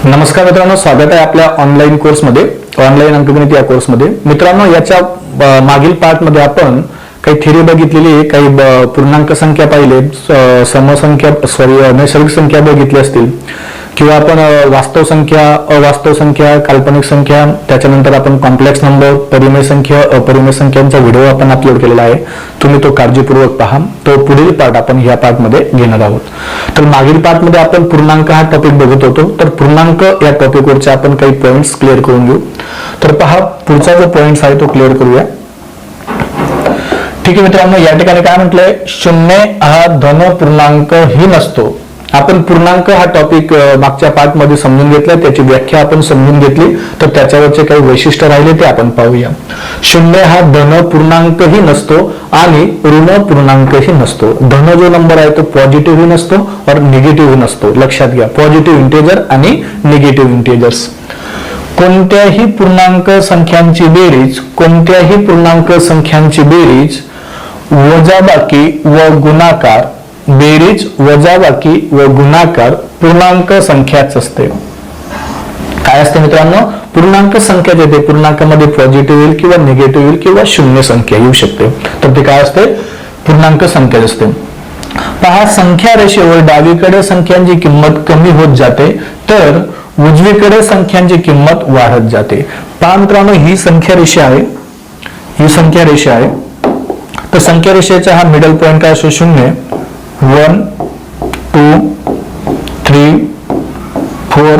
नमस्कार मित्रांनो, स्वागत आहे आपल्या ऑनलाईन कोर्समध्ये, ऑनलाईन अंकगणित या कोर्समध्ये. मित्रांनो, याच्या मागील पार्टमध्ये आपण काही थिअरी बघितलेली आहे, काही पूर्णांक संख्या पाहिले, समसंख्या नैसर्गिक संख्या बघितली असतील, किंवा आपण वास्तव संख्या, अवास्तव संख्या, काल्पनिक संख्या, त्याच्यानंतर आपण कॉम्प्लेक्स नंबर, परिमेय संख्या, अपरिमेय संख्यांचा व्हिडिओ आपण अपलोड केलेला आहे. तुम्ही तो काळजीपूर्वक पहा. तो पुढील पार्ट आपण ह्या पार्टमध्ये घेणार आहोत. तर मागील पार्टमध्ये आपण पूर्णांक हा टॉपिक बघत होतो. तर पूर्णांक या टॉपिकवरचे आपण काही पॉइंट्स क्लिअर करून घेऊ. तर पहा, पुढचा जो पॉइंट आहे तो क्लिअर करूया. ठीक आहे मित्रांनो, या ठिकाणी काय म्हटलंय, शून्य हा धन पूर्णांक ही नसतो. आपण पूर्णांक हा टॉपिक मागच्या पार्ट मध्ये समजून घेतला, त्याची व्याख्या आपण समजून घेतली. तर त्याच्यावरचे काही वैशिष्ट्य राहिले ते आपण पाहूया. शून्य हा धन पूर्णांकही नसतो आणि ऋण पूर्णांकही नसतो. धन जो नंबर आहे तो पॉझिटिव्ह नसतो और निगेटिव्ह नसतो. लक्षात घ्या, पॉझिटिव्ह इंटेजर आणि निगेटिव्ह इंटेजर्स. कोणत्याही पूर्णांक संख्यांची बेरीज, कोणत्याही पूर्णांक संख्यांची बेरीज, वजाबाकी व गुणाकार, बेरीज वजाबाकी व गुणाकार पूर्णांक संख्याच असते. काय असते मित्रांनो, पूर्णांक संख्या येते. पूर्णांकामध्ये पॉझिटिव्ह येईल किंवा निगेटिव्ह येईल किंवा शून्य संख्या येऊ शकते. तर ते काय असते, पूर्णांक संख्या असते. पहा, संख्या रेषेवर डावीकडे संख्यांची किंमत कमी होत जाते तर उजवीकडे संख्यांची किंमत वाढत जाते. पहा मित्रांनो, ही संख्या रेषा आहे, ही संख्या रेषा आहे. तर संख्या रेषेचा हा मिडल पॉइंट काय असतो, शून्य, 1 2 3 4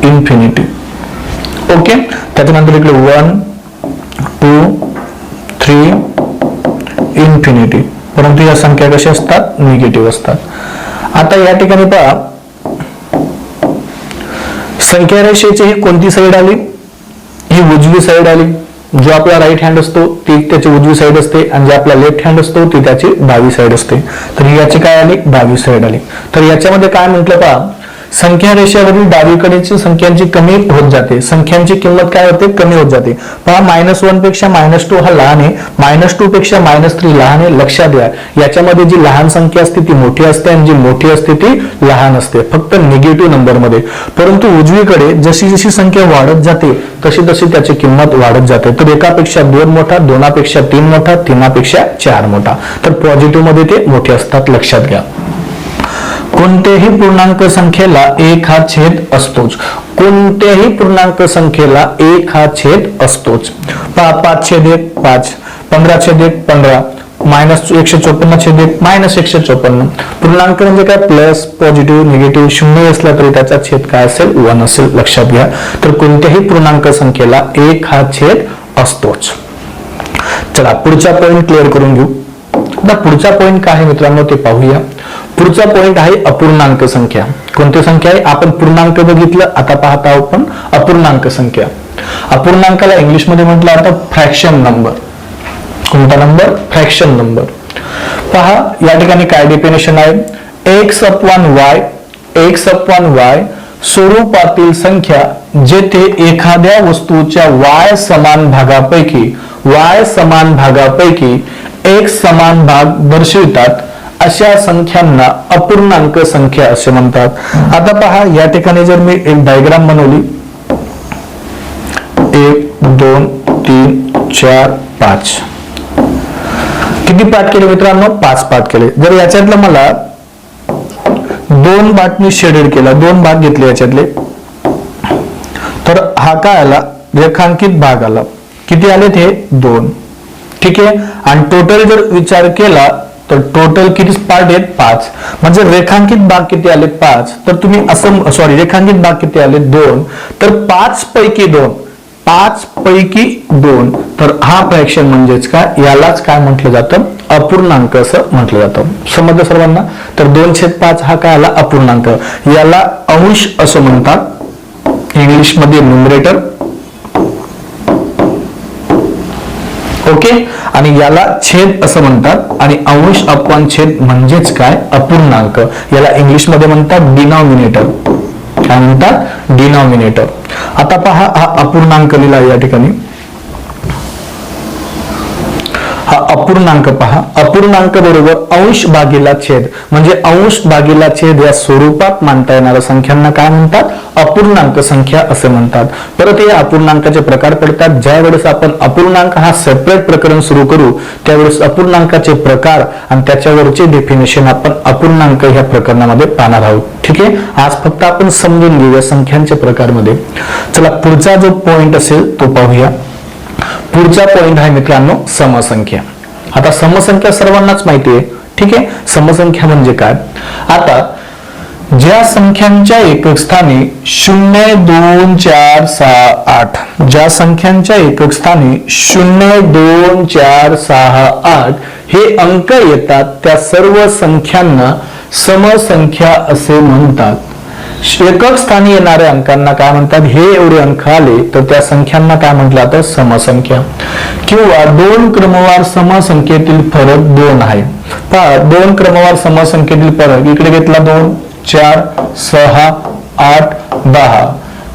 इन्फिनिटी. ओके, त्याच्यानंतर इकडे 1 2 3 इन्फिनिटी. परंतु या संख्या कशा असतात, निगेटिव्ह असतात. आता या ठिकाणी पहा, संख्या रेषेची ही कोणती साईड आली, ही उजवी साईड आली. जो आपला राईट हँड असतो ती त्याची उजवी साईड असते आणि जो आपला लेफ्ट हँड असतो ती त्याची डावी साईड असते. तर याची काय आली, डावी साईड आली. तर याच्यामध्ये काय म्हटलं पहा, संख्या रेषेवरील डावीकडची संख्यांची कमी होत जाते, संख्यांची किंमत काय होते, कमी होत जाते. पहा, -1 पेक्षा -2 हा लहान आहे, -2 पेक्षा -3 लहान आहे. लक्षात घ्या, याच्यामध्ये जी लहान संख्या असते ती मोठी असते आणि जी मोठी असते ती लहान असते, फक्त निगेटिव्ह नंबर मध्ये. परंतु उजवीकडे जशी जशी संख्या वाढत जाते तशी तशी त्याची किंमत वाढत जाते. तर एकापेक्षा 2 मोठा, 2पेक्षा 3 मोठा, 3पेक्षा 4 मोठा. तर पॉझिटिव्ह मध्ये ते मोठे असतात. लक्षात घ्या, कोणत्याही पूर्णांक संख्येला 1 हा छेद असतोच. कोणत्याही पूर्णांक संख्येला 1 हा छेद असतोच. 5/1 5, 15/1 15, -154/1 -154. पूर्णांक म्हणजे काय, प्लस, पॉझिटिव्ह, निगेटिव्ह, शून्य असला तरी त्याचा छेद काय असेल, 1 असेल. लक्षात घ्या. तर कोणत्याही पूर्णांक संख्येला 1 हा छेद असतोच. चला, पुढचा पॉइंट क्लिअर करून घेऊ. आता पुढचा पॉइंट काय आहे मित्रांनो ते पाहूया. पुढचा पॉइंट आहे अपूर्णांक संख्या. कोणती संख्या आहे, आपण पूर्णांक बघितलं, आता पाहता आपण अपूर्णांक संख्या. अपूर्णांकाला इंग्लिश मध्ये म्हटलं आता फ्रॅक्शन नंबर. कोणता नंबर, फ्रॅक्शन नंबर. पहा, या ठिकाणी काय डेफिनेशन आहे, x/y स्वरूपातील संख्या जेथे एखाद्या वस्तूच्या y समान भागापैकी एक समान भाग दर्शवितात अशा संख्यांना अपूर्णांक संख्या असे म्हणतात. आता पहा, या ठिकाणी जर मी एक डायग्राम बनवली, 1 2 3 4 5, किती पार्ट केले मित्रांनो, 5 पार्ट केले. जर याच्यातलं मला 2 पार्ट मी शेडेड केला, 2 भाग घेतले याच्यातले, तर हा काय आला, रेखांकित भाग आला. किती आले ते, 2. ठीक आहे. आणि टोटल जर विचार केला तर टोटल किती पार्ट आहेत, 5. म्हणजे रेखांकित भाग किती आले, 5. तर तुम्ही असं, रेखांकित भाग किती आले, 2. तर 5 पैकी 2. तर हा फ्रॅक्शन म्हणजेच काय, यालाच काय म्हटलं जातं, अपूर्णांक असं म्हटलं जातं. समजलं सर्वांना. तर 2/5 हा काय आला, अपूर्णांक. याला अंश असं म्हणतात, इंग्लिश मध्ये न्यूमरेटर. ओके. आणि याला छेद असं म्हणतात आणि अंश अपॉन छेद म्हणजेच काय, अपूर्णांक. याला इंग्लिश मध्ये म्हणतात डिनॉमिनेटर. काय म्हणतात, डिनॉमिनेटर. आता पहा, हा अपूर्णांक लिहिला या ठिकाणी. हा अपूर्णांक पहा. अपूर्णांक बरोबर अंश भागीला छेद, म्हणजे अंश भागीला छेद या स्वरूपात मांडता येणाऱ्या संख्यांना काय म्हणतात? अपूर्णांक संख्या असे म्हणतात. परत हे अपूर्णांकाचे प्रकार पडतात. ज्या वेळेस आपण अपूर्णांक हा सेपरेट प्रकरण सुरू करू त्यावेळेस अपूर्णांकाचे प्रकार आणि त्याच्यावरचे डेफिनेशन आपण अपूर्णांक ह्या प्रकरणामध्ये पाहणार आहोत. ठीक आहे, आज फक्त आपण समजून घेऊया संख्यांच्या प्रकारमध्ये. चला पुढचा जो पॉइंट असेल तो पाहूया. पुढचा पॉइंट आहे मित्रांनो समसंख्या. आता समसंख्या सर्वांनाच माहिती आहे. ठीक आहे, समसंख्या म्हणजे काय? आता ज्या संख्यांच्या एकक स्थानी 0, 2, 4, 6, 8 ज्या संख्यांच्या एकक स्थानी 0, 2, 4, 6, 8 हे अंक येतात त्या सर्व संख्यांना समसंख्या असे म्हणतात. एकक स्थानी येणाऱ्या अंकांना काय म्हणतात? हे एवढे अंक आले तर त्या संख्यांना काय म्हटलं जातं? समसंख्या. किंवा दोन क्रमवार समसंख्येतील फरक 2 आहे. पहा, दोन क्रमवार समसंख्येतील फरक इकडे घेतला 2, 4, 6, 8, 10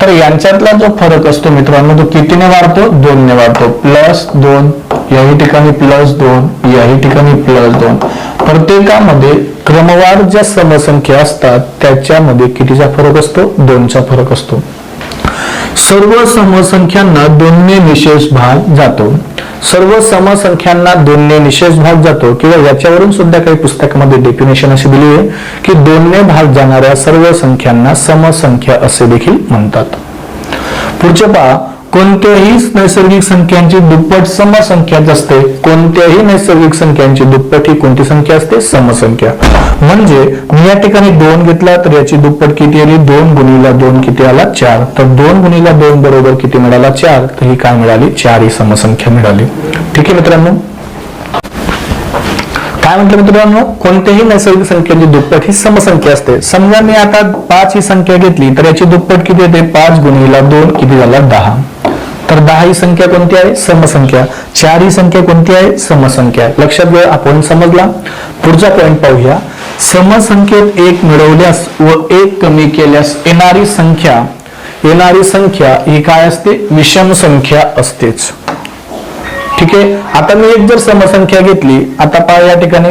तर यांच्यातला जो फरक असतो मित्रांनो तो कितीने वाढतो? 2 ने वाढतो. +2 याही ठिकाणी +2 याही ठिकाणी +2. प्रत्येकामध्ये क्रमवार ज्या समसंख्या असतात त्याच्यामध्ये कितीचा फरक असतो? 2चा फरक असतो. सर्व समसंख्यांना 2 ने निशेष भाग जातो. सर्व समसंख्यांना 2 ने निशेष भाग जातो किंवा याच्यावरून सुद्धा काही पुस्तकामध्ये डेफिनेशन अशी दिली आहे की 2 ने भाग जाणाऱ्या सर्व संख्यांना समसंख्या असे देखील म्हणतात. पुढचे पहा, कोणत्याही नैसर्गिक संख्यांची दुप्पट समसंख्याच असते. कोणत्याही नैसर्गिक संख्यांची दुप्पट ही कोणती संख्या असते? समसंख्या. म्हणजे मी या ठिकाणी 2 घेतला तर याची दुप्पट किती आली? 2 गुणिला 2 किती आला? 4. तर 2 गुणिला 2 बरोबर किती मिळाला? 4. तर ही काय मिळाली? 4 ही समसंख्या मिळाली. ठीक आहे मित्रांनो, काय म्हटलं मित्रांनो? कोणत्याही नैसर्गिक संख्येची दुप्पट ही समसंख्या असते. समजा मी आता 5 ही संख्या घेतली तर याची दुप्पट किती येते? 5 गुणिला 2 किती झाला? 10. तर 10 ही संख्या कोणती आहे? समसंख्या. 4 ही संख्या कोणती आहे? समसंख्या. लक्षात घ्या, आपण समजला. पुढचा पॉइंट पाहूया. समसंख्येत 1 मिळवल्यास व 1 कमी केल्यास येणारी संख्या ही काय असते? विषम संख्या असतेच. ठीक आहे, आता मी एक जर समसंख्या घेतली, आता पहा या ठिकाणी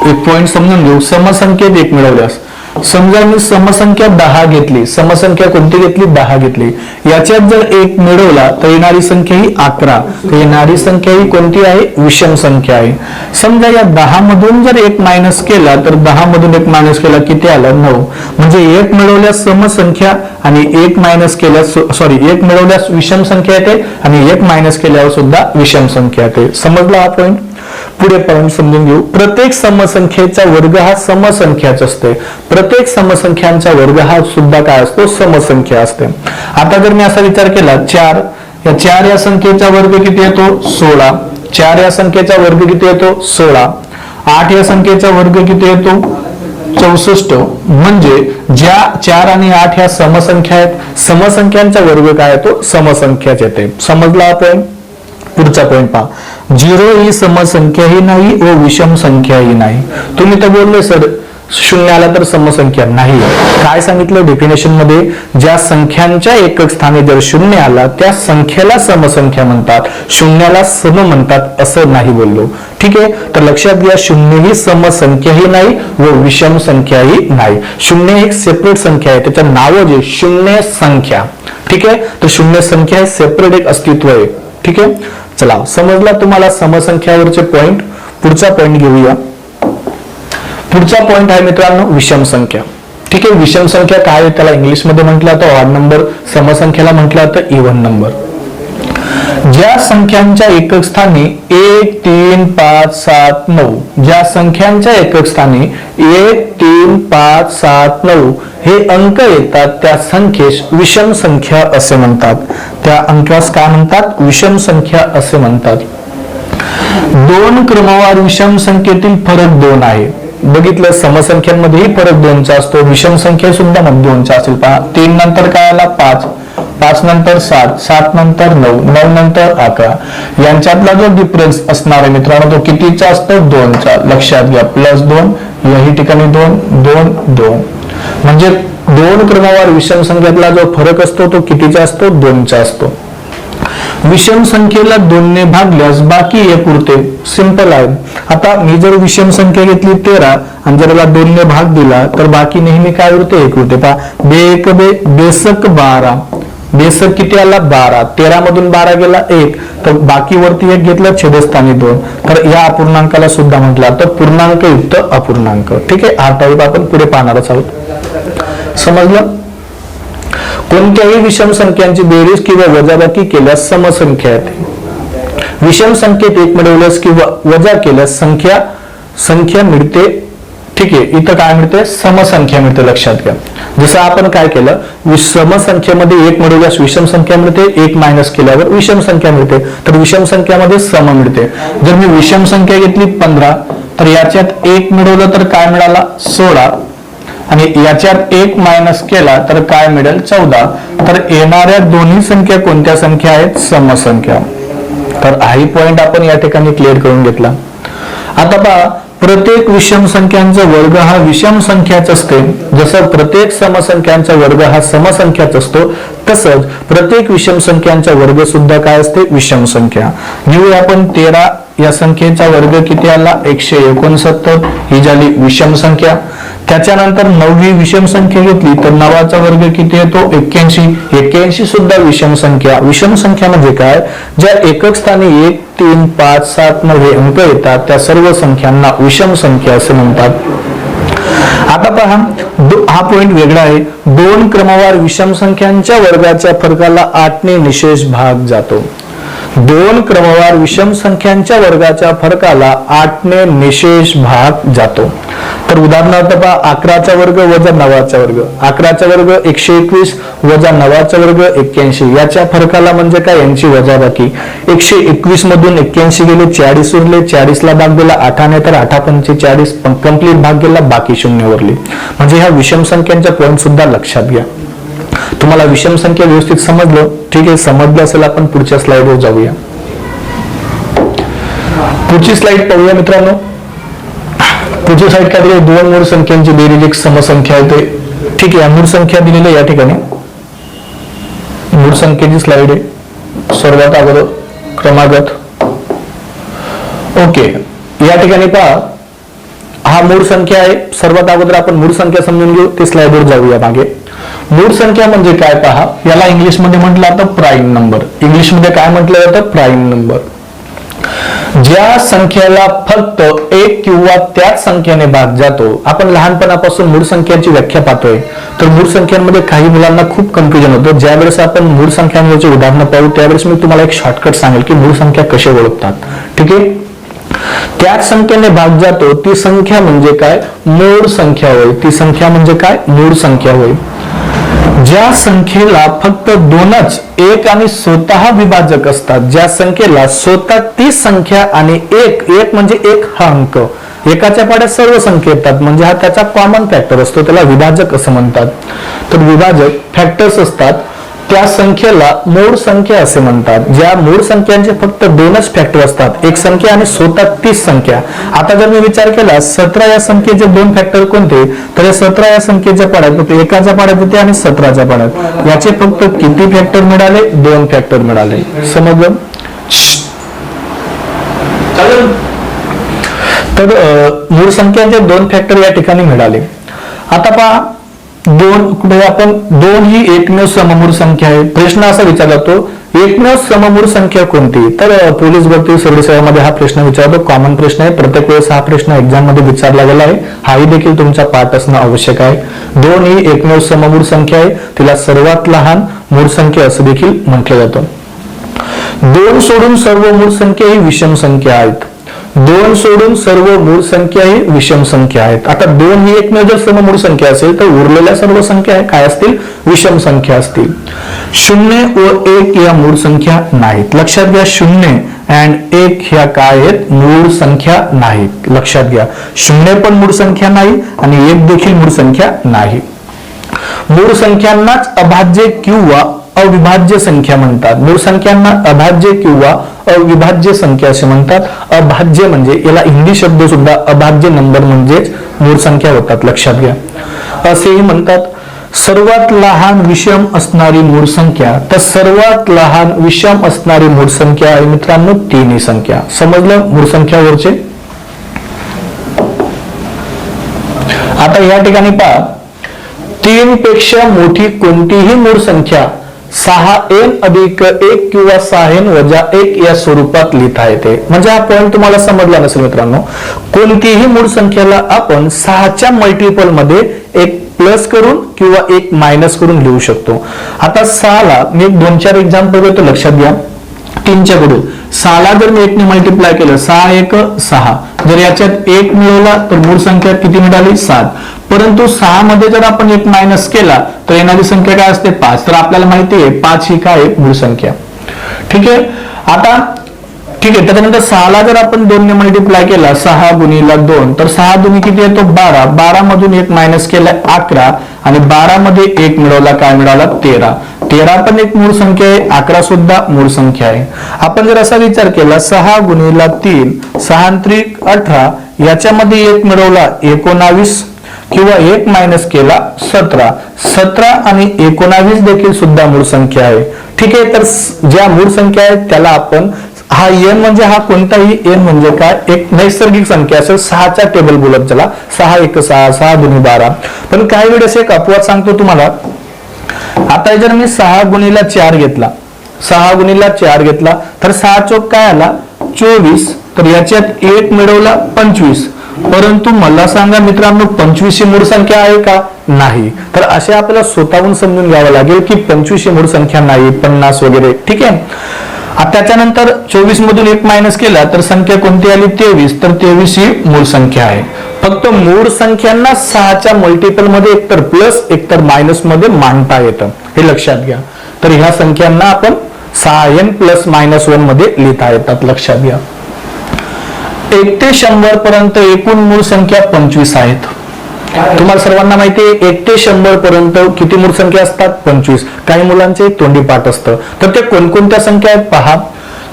एक पॉइंट समजून घेऊ. समसंख्येत 1 मिळवल्यास समजा मी समसंख्या 10 घेतली. समसंख्या कोणती घेतली? 10 घेतली. याच्यात जर 1 मिळवला तर येणारी संख्या ही 11. तर येणारी संख्या ही कोणती आहे? विषम संख्या आहे. समजा या 10 मधून जर 1 मायनस केला तर 10 मधून 1 मायनस केला किती आलं? 9. म्हणजे 1 मिळवल्यास समसंख्या आणि 1 मायनस केल्यास 1 मिळवल्यास विषम संख्या येते आणि 1 मायनस केल्यावर सुद्धा विषम संख्या येते. समजला हा पॉइंट? पुढे पॉइंट समजून घेऊ. प्रत्येक समसंख्येचा वर्ग हा समसंख्याच असते. प्रत्येक समसंख्यांचा वर्ग हा सुद्धा काय असतो? समसंख्या असते. आता जर मी असा विचार केला 4 या संख्येचा वर्ग किती येतो? 16. 4 या संख्येचा वर्ग किती येतो? 16. 8 या संख्येचा वर्ग किती येतो? 64. म्हणजे ज्या 4 आणि 8 ह्या समसंख्या आहेत, समसंख्यांचा वर्ग काय येतो? समसंख्याच येते. समजला आपण? पुढचा पॉइंट पहा. 0 ही समसंख्याही नाही व विषम संख्याही नाही. तुम्ही तर बोलले सर 0 आला तर समसंख्या नाही. काय सांगितलं डेफिनेशन मध्ये? ज्या संख्यांच्या एकक स्थानी जर 0 आला त्या संख्येला समसंख्या म्हणतात, 0ला सम म्हणतात असं नाही बोललो. ठीक आहे, तर लक्षात घ्या 0 ही समसंख्याही नाही व विषम संख्याही नाही. 0 एक सेपरेट संख्या आहे, त्याचं नाव जे 0 संख्या. ठीक आहे, तर 0 संख्या हे सेपरेट एक अस्तित्व आहे. ठीक आहे, चला समजला तुम्हाला समसंख्यावरचे पॉइंट. पुढचा पॉइंट घेऊया. पुढचा पॉइंट आहे मित्रांनो विषम संख्या. ठीक आहे, विषम संख्या काय आहे? त्याला इंग्लिश मध्ये म्हटलं जातं ऑड नंबर, समसंख्याला म्हटलं जातं इव्हन नंबर. ज्या संख्यांच्या एकक स्थानी 1, 3, 5, 7, 9 ज्या संख्यांच्या एकक स्थानी 1, 3, 5, 7, 9 हे अंक येतात त्या संख्येस विषम संख्या असे म्हणतात. त्या अंकास काय म्हणतात? विषम संख्या असे म्हणतात. 2 क्रमवार विषम संख्येतील फरक 2 आहे. बघितलं, समसंख्यांमध्येही फरक 2चा असतो, विषम संख्या सुद्धा 2चा असेल. पहा 3 नंतर काय आला? 5, 5 नंतर 7, 7 नंतर 9, 9 नंतर 11. यांच्यातला जो डिफरन्स असणार आहे मित्रांनो तो कितीचा असतो? 2चा. लक्षात घ्या, +2 याही ठिकाणी 2, 2, 2. म्हणजे 2 क्रमवार विषम संख्येतला जो फरक असतो तो कितीचा असतो? 2चा असतो. विषम संख्येला 2 ने भागल्यास बाकी एक उरते. सिंपल आहे. आता मी जर विषम संख्या घेतली 13 आणि जर याला 2 ने भाग दिला तर बाकी नेहमी काय उरते? 1 उरते. पहा, बेक बे बेसक 12. बेसक किती आला? 12. 13 मधून 12 गेला 1, तर बाकी वरती 1 घेतलं, छेदस्थानी 2. तर या अपूर्णांकाला सुद्धा म्हटलं तर पूर्णांक युक्त अपूर्णांक. ठीक आहे, हा टाईप आपण पुढे पाहणारच आहोत. समजलं? कोणत्याही विषम संख्यांची बेरीज किंवा वजाबाकी केल्यास समसंख्या येते. विषम संख्येत 1 मिळवल्यास किंवा वजा केल्यास संख्या मिळते. ठीक आहे, इथं काय मिळते? समसंख्या मिळते. लक्षात घ्या. जसं आपण काय केलं, समसंख्येमध्ये 1 मिळवल्यास विषम संख्या मिळते, 1 मायनस केल्यावर विषम संख्या मिळते. तर विषम संख्यामध्ये सम मिळते. जर मी विषम संख्या घेतली 15, तर याच्यात 1 मिळवलं तर काय मिळाला? 16, आणि याच्यात 1 मायनस केला तर काय मिळेल? 14. तर येणाऱ्या दोन्ही संख्या कोणत्या संख्या आहेत? समसंख्या. तर हाही पॉइंट आपण या ठिकाणी क्लिअर करून घेतला. आता पहा, प्रत्येक विषम संख्यांचा वर्ग हा विषम संख्याच असते. जसं प्रत्येक समसंख्यांचा वर्ग हा समसंख्याच असतो, तसंच प्रत्येक विषम संख्यांचा वर्ग सुद्धा काय असते? विषम संख्या. घेऊया आपण 13 या संख्येचा वर्ग किती आला? 169. ही झाली विषम संख्या. त्याच्यानंतर 9वी विषम संख्या घेतली तर 9चा वर्ग किती येतो? 81. 81 सुद्धा विषम संख्या. विषम संख्या म्हणजे काय? ज्या एकक स्थानी 1, 3, 5, 7, 9 हे अंक येतात त्या सर्व संख्यांना विषम संख्या असे म्हणतात. आता पहा, हा पॉइंट वेगळा आहे. 2 क्रमवार विषम संख्यांच्या वर्गाच्या फरकाला 8 ने निशेष भाग जातो. 2 क्रमवार विषम संख्यांच्या वर्गाच्या फरकाला 8 ने निशेष भाग जातो. तर उदाहरणार्थ पहा, 11चा वर्ग वजा 9चा वर्ग. 11चा वर्ग 121 वजा 9चा वर्ग 81. याच्या फरकाला म्हणजे काय? यांची वजाबाकी. 121 मधून 81 गेले, 40 उरले. 40 ला भाग दिला 8ने तर 8 पंचे 40, कंप्लीट भाग गेला, बाकी 0 उरले. म्हणजे ह्या विषम संख्यांचा पॉइंट सुद्धा लक्षात घ्या. तुम्हाला विषम संख्या व्यवस्थित समजलं? ठीक आहे, समजलं असेल. आपण पुढच्या स्लाइडवर जाऊया. पुढची स्लाइड पाहूया मित्रांनो. पुढची स्लाइड काय दिली? 2 मूळ संख्यांची बेरीज एक समसंख्या येते. ठीक आहे, मूळ संख्या दिलेली आहे या ठिकाणी. मूळ संख्येची स्लाइड आहे. सर्वात अगोदर क्रमागत. ओके, या ठिकाणी पहा, हा मूळ संख्या आहे. सर्वात अगोदर आपण मूळ संख्या समजून घेऊ, ते स्लाइडवर जाऊया मागे. मूळ संख्या म्हणजे काय पहा, याला इंग्लिशमध्ये म्हटलं जातं प्राईम नंबर. इंग्लिशमध्ये काय म्हटलं जातं? Prime number. ज्या संख्येला फक्त 1 किंवा त्याच संख्येने भाग जातो. आपण लहानपणापासून मूळ संख्यांची व्याख्या पाहतोय, तर मूळ संख्यांमध्ये काही मुलांना खूप कन्फ्युजन होतं. ज्यावेळेस आपण मूळ संख्यांवरचे उदाहरणं पाहू त्यावेळेस मी तुम्हाला एक शॉर्टकट सांगेल की मूळ संख्या कसे ओळखतात. ठीक आहे, त्याच संख्येने भाग जातो ती संख्या म्हणजे काय? मूळ संख्या होय. ती संख्या म्हणजे काय? मूळ संख्या होय. ज्या संख्येला फक्त 2च एक आणि स्वतः विभाजक असतात, ज्या संख्येला स्वतः ती संख्या आणि एक म्हणजे एक हा अंक, एकाच्या पाड्यात सर्व संख्या येतात म्हणजे हा त्याचा कॉमन फॅक्टर असतो, त्याला विभाजक असं म्हणतात. तर विभाजक फॅक्टर्स असतात त्या संख्येला मूळ संख्या असे म्हणतात. ज्या मूळ संख्यांचे फक्त 2च फॅक्टर असतात, एक संख्या आणि स्वतः तीच संख्या. आता जर मी विचार केला 17 या संख्येचे 2 फॅक्टर कोणते, तर या 17 या संख्येच्या पाड्यात होते, एकाच्या पाड्यात होते आणि 17च्या पाड्यात. याचे फक्त किती फॅक्टर मिळाले? 2 फॅक्टर मिळाले. समजलं? तर मूळ संख्यांचे 2 फॅक्टर या ठिकाणी मिळाले. आता पहा, 2 कुठे? आपण 2 ही एकमेव सममूळ संख्या आहे. प्रश्न असा विचारला जातो, एकमेव सममूळ संख्या कोणती? तर पोलीस भरती सर्व्हिस सेवामध्ये हा प्रश्न विचारतो. कॉमन प्रश्न आहे, प्रत्येक वेळेस हा प्रश्न एक्झाम मध्ये विचारला गेला आहे. हाही देखील तुमचा पाठ असणं आवश्यक आहे. 2 ही एकमेव सममूळ संख्या आहे, तिला सर्वात लहान मूळ संख्या असं देखील म्हटलं जातं. 2 सोडून सर्व मूळ संख्या ही विषम संख्या आहेत. 2 सोडून सर्व मूळ संख्या ही विषम संख्या आहेत. आता 2 ही एकमेव जर सममूळ संख्या असेल तर उरलेल्या सर्व संख्या काय असतील? विषम संख्या असतील. 0 व 1 या मूळ संख्या नाहीत. लक्षात घ्या, 0 and 1 ह्या काय आहेत? मूळ संख्या नाहीत. लक्षात घ्या, 0 पण मूळ संख्या नाही आणि 1 देखील मूळ संख्या नाही. मूळ संख्यांनाच अभाज्य किंवा अविभाज्य संख्या म्हणतात. मूळ संख्यांना अभाज्य किंवा अविभाज्य संख्या असे म्हणतात. अभाज्य म्हणजे याला हिंदी शब्द सुद्धा अभाज्य नंबर म्हणजेच मूळ संख्या होतात. लक्षात घ्या, असेही म्हणतात. सर्वात लहान विषम असणारी मूळ संख्या, तर सर्वात लहान विषम असणारी मूळ संख्या आहे मित्रांनो 3 ही संख्या. समजलं मूळ संख्यावरचे. आता या ठिकाणी पहा, 3 पेक्षा मोठी कोणतीही मूळ संख्या 6n अधिक 1 किंवा 6n वजा 1 या स्वरूपात लिहिता येते. म्हणजे हा पॉइंट तुम्हाला समजला नसेल मित्रांनो. कोणतीही मूळ संख्याला आपण 6च्या मल्टिपल मध्ये एक प्लस करून किंवा एक मायनस करून लिहू शकतो. आता 6ला मी एक 2-4 एक्झाम्पल देतो, लक्षात घ्या. 3च्या कडून 6ला जर मी 1 ने मल्टिप्लाय केलं 6 1 6, जर याच्यात 1 मिळवला तर मूळ संख्या किती मिळाली 7. परंतु 6 मध्ये जर आपण 1 मायनस केला तर येणारी संख्या काय असते 5. तर आपल्याला माहिती आहे 5 ही काय आहे मूळ संख्या. ठीक आहे. आता ठीक आहे, त्याच्यानंतर 6ला जर आपण 2 ने मल्टिप्लाय केला 6 गुणिले 2 तर 6 दुनी किती येतो 12. 12 मधून 1 मायनस केला 11 आणि 12 मध्ये 1 मिळवला काय मिळाला 13. 13 पण एक मूळ संख्या आहे, 11 सुद्धा मूळ संख्या आहे. आपण जर असा विचार केला 6 गुणिले 3 6 त्रिक 18, याच्यामध्ये 1 मिळवला 19 किंवा 1 मायनस केला 17. 17 आणि 19 देखील सुद्धा मूळ संख्या आहे. ठीक आहे. तर ज्या मूळ संख्या आहेत त्याला आपण हा n म्हणजे हा कोणताही n म्हणजे काय एक नैसर्गिक संख्या असेल 6चा टेबल बोलत ज्याला 6 1 6 6 2 12. पण काही वेळेस एक अपवाद सांगतो तुम्हाला. आता जर मी 6 गुणिले 4 घेतला 6 गुणिले 4 घेतला तर 6 चौक काय आला 24. तर याच्यात 1 मिळवला 25. परंतु मला सांगा मित्रांनो 25 ही मूळ संख्या आहे का नाही. तर असे आपल्याला स्वतःहून समजून घ्यावं लागेल की 25 ही मूळ संख्या नाही, 50 वगैरे. ठीक आहे. त्याच्यानंतर 24 मधून 1 मायनस केला तर संख्या कोणती आली 23. तर 23 ही मूळ संख्या आहे. फक्त मूळ संख्यांना 6च्या मल्टिपल मध्ये एकतर प्लस एकतर मायनस मध्ये मांडता येतं, हे लक्षात घ्या. तर ह्या संख्यांना आपण 6n प्लस मायनस 1 मध्ये लिहिता येतात, लक्षात घ्या. 1 ते 100 पर्यंत एकूण मूळ संख्या 25 आहेत. तुम्हाला सर्वांना माहिती आहे 1 ते 100 पर्यंत किती मूळ संख्या असतात 25. काही मुलांचे तोंडी पाठ असतं. तर ते कोणकोणत्या संख्या आहेत पहा.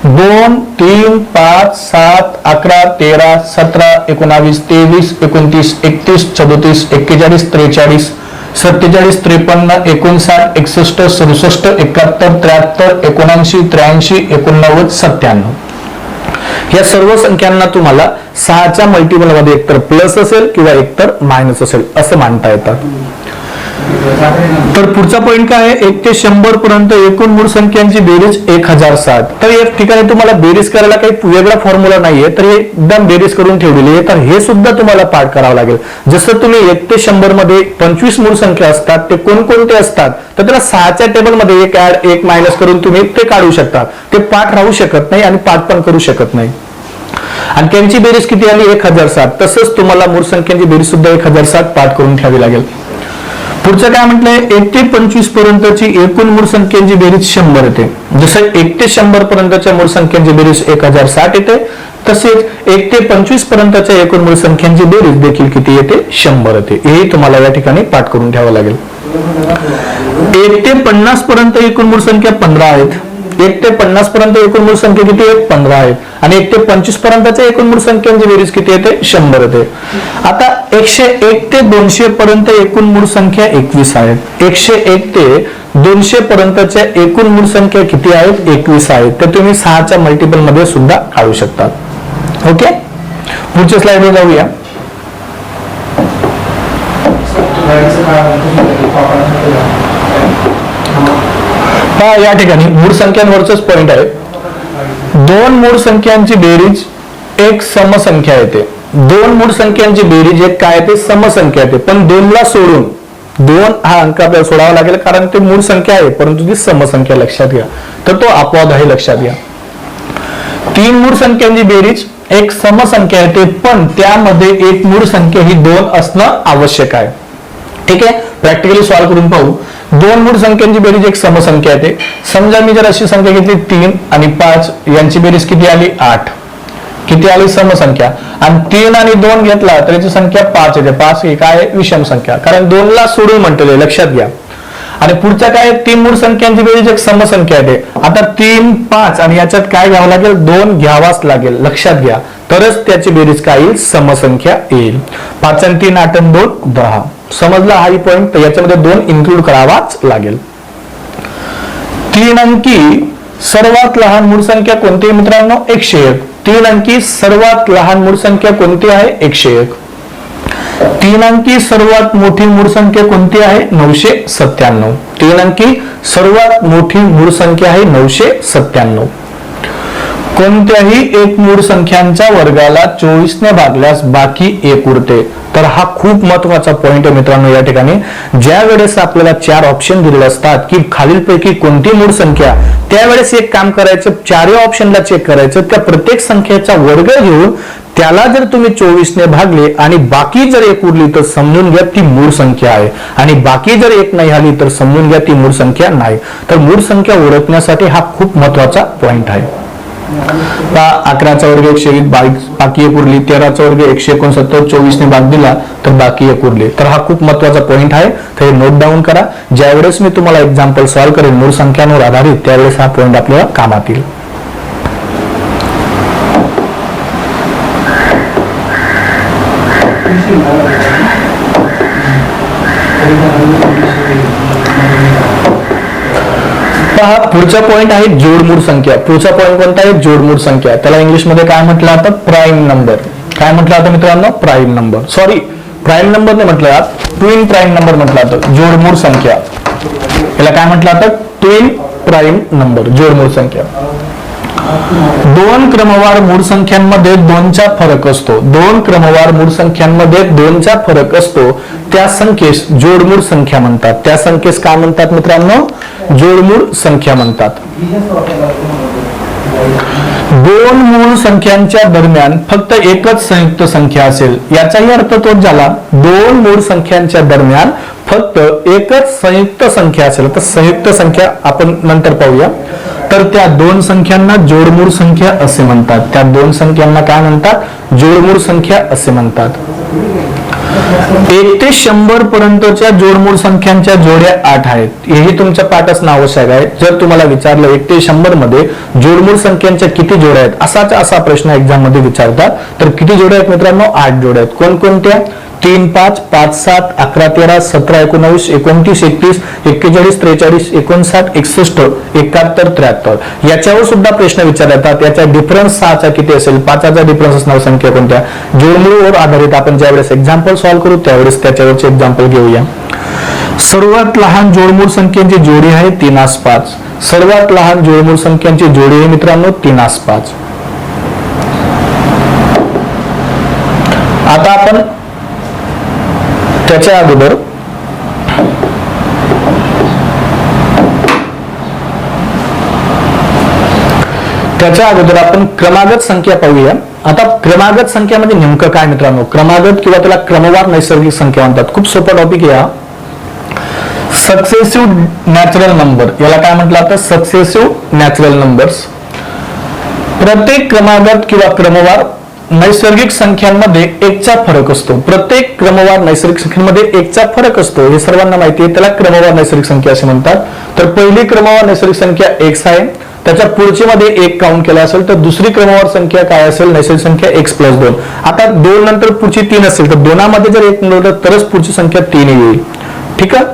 2 3 5 7 11 13 17 19 23 29 31 34 41 43 47 53 59 61 67 71 73 79 83 89 97. या सर्व संख्यांना तुम्हाला 6च्या मल्टिपल मध्ये एकतर प्लस असेल किंवा एकतर मायनस असेल असं मांडता येतात. तर पुढचा पॉइंट काय आहे 1 ते 100 पर्यंत एकूण मूळ संख्यांची बेरीज 1060. तर या ठिकाणी तुम्हाला बेरीज करायला काही वेगळा फॉर्म्युला नाहीये, तर हे एकदम बेरीज करून ठेवलेली आहे. तर हे सुद्धा तुम्हाला पाठ करावं लागेल. जसं तुम्ही 1 ते 100 मध्ये 25 मूळ संख्या असतात ते कोणकोणते असतात तर त्याला 6च्या टेबल मध्ये 1 ऍड 1 मायनस करून तुम्ही ते काढू शकता. ते पाठ राहू शकत नाही आणि पाठ पण करू शकत नाही. आणि त्यांची बेरीज किती आली 1060. तसंच तुम्हाला मूळ संख्यांची बेरीज सुद्धा 1060 पाठ करून ठेवावी लागेल. पुढचं काय म्हटलंय 1 ते 25 पर्यंतची एकूण मूळ संख्यांची बेरीज 100 येते. जसं 1 ते 100 पर्यंतच्या मूळ संख्यांची बेरीज 1060 येते, तसेच 1 ते 25 पर्यंतच्या एकूण मूळ संख्यांची बेरीज देखील किती येते 100 येते. हे तुम्हाला या ठिकाणी पाठ करून ठेवावं लागेल. 1 ते 50 पर्यंत एकूण मूळ संख्या 15 आहेत. 1 ते 50 पर्यंत एकूण मूळ संख्या किती आहेत 15 आहेत. आणि 1 ते 25 पर्यंतच्या एकूण मूळ संख्यांची बेरीज किती येते 100 येते. आता 101 ते 200 पर्यंत एकूण मूळ संख्या 21 आहेत. 101 ते 200 पर्यंतच्या एकूण मूळ संख्या किती आहेत 21 आहेत. तर तुम्ही 6च्या मल्टिपल मध्ये सुद्धा काढू शकता. ओके. पुढच्या स्लाइडवर जाऊया. या ठिकाणी मूळ संख्यांवरच पॉइंट आहे. 2 मूळ संख्यांची बेरीज एक समसंख्या येते. 2 मूळ संख्यांची बेरीज एक काय येते समसंख्या येते. पण 2 ला सोडून 2 हा अंक आपल्याला सोडावा लागेल कारण ते मूळ संख्या आहे परंतु ती समसंख्या, लक्षात घ्या. तर तो अपवाद आहे, लक्षात घ्या. 3 मूळ संख्यांची बेरीज एक समसंख्या येते पण त्यामध्ये एक मूळ संख्या ही 2 असणं आवश्यक आहे. ठीक आहे. प्रॅक्टिकली सॉल्व्ह करून पाहू. 2 मूळ संख्यांची बेरीज एक समसंख्या येते. समजा मी जर अशी संख्या घेतली 3 आणि 5 यांची बेरीज किती आली 8. किती आली समसंख्या. आणि 3 आणि 2 घेतला तर याची संख्या 5 येते. 5 ही काय विषम संख्या कारण 2 ला सोडून म्हणते, लक्षात घ्या. आणि पुढच्या काय 3 मूळ संख्यांची बेरीज एक समसंख्या येते. आता 3 5 आणि याच्यात काय घ्यावं लागेल 2 घ्यावाच लागेल, लक्षात घ्या. तरच त्याची बेरीज काय येईल, समसंख्या येईल. 5 आणि 3 8 आणि 2 10. समजला हा पॉइंट. तर याच्यामध्ये 2 इन्क्लूड करावाच लागेल. 3 अंकी सर्वात लहान मूळ संख्या कोणती मित्रांनो, 101. 3 अंकी सर्वात लहान मूळ संख्या कोणती आहे, 101. 3 अंकी सर्वात मोठी मूळ संख्या कोणती आहे, 997. 3 अंकी सर्वात मोठी मूळ संख्या आहे 997. कोणत्याही एक मूळ संख्यांच्या वर्गाला 24 ने भागल्यास बाकी 1 उरते. तर हा खूप महत्वाचा पॉइंट आहे मित्रांनो. या ठिकाणी ज्या वेळेस आपल्याला 4 ऑप्शन दिलेले असतात की खालीलपैकी कोणती मूळ संख्या, त्यावेळेस एक काम करायचं, 4 ऑप्शनला चेक करायचं, त्या प्रत्येक संख्येचा वर्ग घेऊन त्याला जर तुम्ही 24 ने भागले आणि बाकी जर 1 उरली तर समजून घ्या ती मूळ संख्या आहे, आणि बाकी जर 1 नाही आली तर समजून घ्या ती मूळ संख्या नाही. तर मूळ संख्या ओळखण्यासाठी हा खूप महत्वाचा पॉइंट आहे. 11चा वर्ग 120, बाकी 1 उरली. 13चा वर्ग 169, 24 ने भाग दिला तर बाकी 1 उरले. तर हा खूप महत्वाचा पॉइंट आहे. तर हे नोट डाऊन करा. ज्यावेळेस मी तुम्हाला एक्झाम्पल सॉल्व्ह करेन मूळ संख्यांवर आधारित, त्यावेळेस हा पॉइंट आपल्याला कामात येईल. पहा, पुढचा पॉइंट आहे जोडमूळ संख्या. पुढचा पॉइंट कोणता आहे, जोडमूळ संख्या. त्याला इंग्लिश मध्ये काय म्हटलं जातं, प्राईम नंबर. काय म्हटलं जातं मित्रांनो, prime number. Sorry, prime number नाही म्हटलं जात, ट्विन प्राईम नंबर म्हटलं जातं. जोडमूळ संख्या याला काय म्हटलं जातं, ट्विन प्राईम नंबर, जोडमूळ संख्या. 2 क्रमवार मूळ संख्यांमध्ये 2चा फरक असतो. 2 क्रमवार मूळ संख्यांमध्ये 2चा फरक असतो. त्या संख्येस जोडमूळ संख्या म्हणतात. त्या संख्येस काय म्हणतात मित्रांनो, जोडमूळ संख्या म्हणतात. 2 मूळ संख्यांच्या दरम्यान फक्त एकच संयुक्त संख्या असेल. याचाही अर्थ तोच झाला, 2 मूळ संख्यांच्या दरम्यान फक्त एकच संयुक्त संख्या असेल. तर संयुक्त संख्या आपण नंतर पाहूया. तर त्या 2 संख्यांना जोडमूळ संख्या असे म्हणतात. त्या 2 संख्यांना काय म्हणतात, जोडमूळ संख्या असे म्हणतात. 1 ते 100 पर्यंतच्या जोडमूळ संख्यांच्या जोड्या 8 आहेत. हेही तुमच्या पाठ असणं आवश्यक आहे. जर तुम्हाला विचारलं 1 ते 100 मध्ये जोडमूळ संख्यांच्या किती जोड्या आहेत, असा प्रश्न एक्झाम मध्ये विचारतात. तर किती जोड्या आहेत मित्रांनो, 8 जोड्या आहेत. कोणकोणत्या, 3 5 5 7 11 13 17 19 29 31 41 43 59 61 71 73. याच्यावर सुद्धा प्रश्न विचारतात. याचा डिफरन्स 6चा किती असेल, 5चा डिफरन्स असणार संख्या कोणत्या. जोडमूळवर आधारित आपण ज्यावेळेस एक्झाम्पल सॉल्व्ह करू त्यावेळेस त्याच्यावरचे एक्झाम्पल घेऊया. सर्वात लहान जोडमूळ संख्यांची जोडी आहे 3/5. सर्वात लहान जोडमूळ संख्यांची जोडी आहे मित्रांनो 3/5. आता आपण त्याच्या अगोदर आपण क्रमागत संख्या पाहूया. आता क्रमागत संख्या म्हणजे नेमकं काय मित्रांनो, क्रमागत किंवा त्याला क्रमवार नैसर्गिक संख्या म्हणतात. खूप सोपा टॉपिक आहे. सक्सेसिव्ह नॅचरल नंबर, याला काय म्हटलं जातं, सक्सेसिव्ह नॅचरल नंबर्स. प्रत्येक क्रमागत किंवा क्रमवार नैसर्गिक संख्यांमध्ये 1चा फरक असतो. प्रत्येक क्रमवार नैसर्गिक संख्यांमध्ये 1चा फरक असतो, हे सर्वांना माहिती आहे. त्याला क्रमवार नैसर्गिक संख्या असे म्हणतात. तर पहिली क्रमवार नैसर्गिक संख्या x आहे. त्याच्या पुढची मध्ये 1 काउंट केला असेल तर दुसरी क्रमवार संख्या काय असेल, नैसर्गिक संख्या x + 2. आता 2 नंतर पुढची 3 असेल तर 2 मध्ये जर 1 मिळवलं तरच पुढची संख्या 3 येईल. ठीक आहे.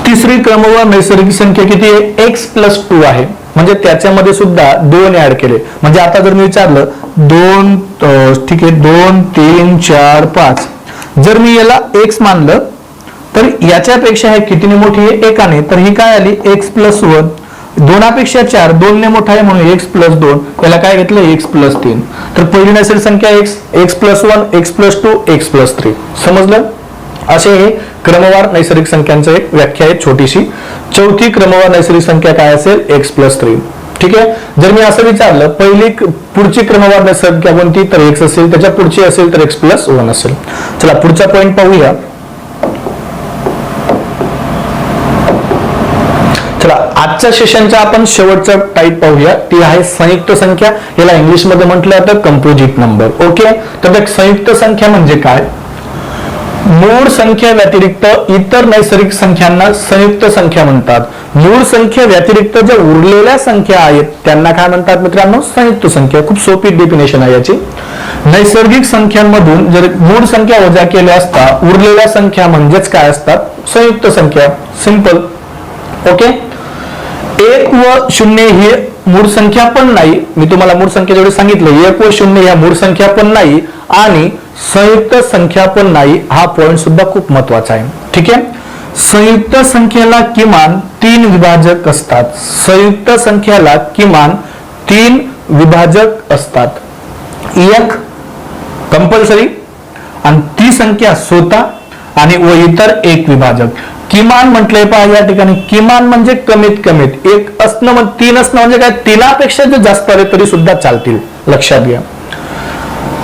तिसरी क्रमवार नैसर्गिक संख्या किती आहे, x + 2 आहे. म्हणजे त्याच्यामध्ये सुद्धा 2 ऍड केले. म्हणजे आता जर मी विचारलं 2, ठीक आहे, 2 3 4 5, जर मी याला x मानलं तर याच्यापेक्षा हे कितीने मोठी आहे, 1 तर ही काय आली, x + 1. 2पेक्षा 4, 2 ने मोठा आहे म्हणून x + 2. याला काय घेतलं, x + 3. तर पहिली नैसर्गिक संख्या x, x + 1, x + 2, x + 3. समजलं. असे हे क्रमवार नैसर्गिक संख्यांचं एक व्याख्या आहे छोटीशी. चौथी क्रमवार नैसर्गिक संख्या काय असेल, x + 3. ठीक आहे. जर मी असं विचारलं पुढची क्रमवार नैसर्गिक संख्या कोणती, तर x असेल. त्याच्या पुढची असेल तर x + 1 असेल. चला पुढचा पॉइंट पाहूया. चला आजच्या सेशनचा आपण शेवटचा टाईप पाहूया. ती आहे संयुक्त संख्या. याला इंग्लिश मध्ये म्हटलं जातं कंपोजिट नंबर. ओके. तर संयुक्त संख्या म्हणजे काय, मूळ संख्या व्यतिरिक्त इतर नैसर्गिक संख्यांना संयुक्त संख्या म्हणतात। मूळ संख्या व्यतिरिक्त ज्या उरलेल्या संख्या आहेत त्यांना काय म्हणतात मित्रांनो? संयुक्त संख्या। खूप सोपी डेफिनेशन आहे याची। नैसर्गिक संख्यांमधून जर मूळ संख्या वजा केल्या असता उरलेल्या संख्या म्हणजेच काय असतात? संयुक्त संख्या। सिंपल। ओके। 1 व 0 ही मूळ संख्या पण नाही, मी तुम्हाला मूळ संख्या जेवढे सांगितले 1 व 0 या मूळ संख्या पण नाही आणि संयुक्त संख्या पण नाही, हा पॉइंट सुद्धा खूप महत्वाचा आहे। ठीक आहे। संयुक्त संख्येला किमान 3 विभाजक असतात। संयुक्त संख्येला किमान 3 विभाजक असतात। एक कंपल्सरी आणि ती संख्या स्वतः आणि व इतर एक विभाजक। किमान म्हटलंय पहा या ठिकाणी, किमान म्हणजे कमीत कमीत एक असणं, 3 असणं म्हणजे काय? 3पेक्षा जर जास्त आले तरी सुद्धा चालतील, लक्षात घ्या।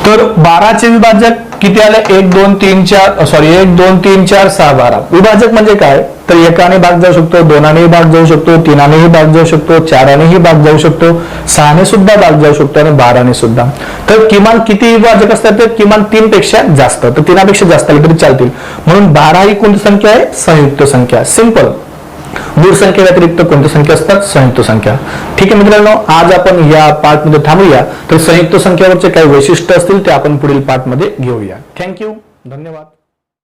तर 12चे विभाजक किती आले? 1 2 3 4 1 2 3 4 6 12। विभाजक म्हणजे काय? तर 1ने भाग जाऊ शकतो, 2ने भाग जाऊ शकतो, 3ने भाग जाऊ शकतो, 4ने भाग जाऊ शकतो, 6ने सुद्धा भाग जाऊ शकतो आणि 12ने सुद्धा। तर किमान किती विभाजक असतात? तर किमान 3 पेक्षा जास्त, तर 3पेक्षा जास्त आले तरी चालतील। म्हणून 12 ही कोणती संख्या आहे? संयुक्त संख्या। सिंपल। मूळ संख्या व्यतिरिक्त कोणत्या संख्या असतात? संयुक्त संख्या। ठीक आहे मित्रांनो, आज आपण या पार्ट मध्ये थांबूया। तर संयुक्त संख्यावरचे काही वैशिष्ट्य असतील ते आपण पुढील पार्ट मध्ये घेऊया। थँक्यू, धन्यवाद।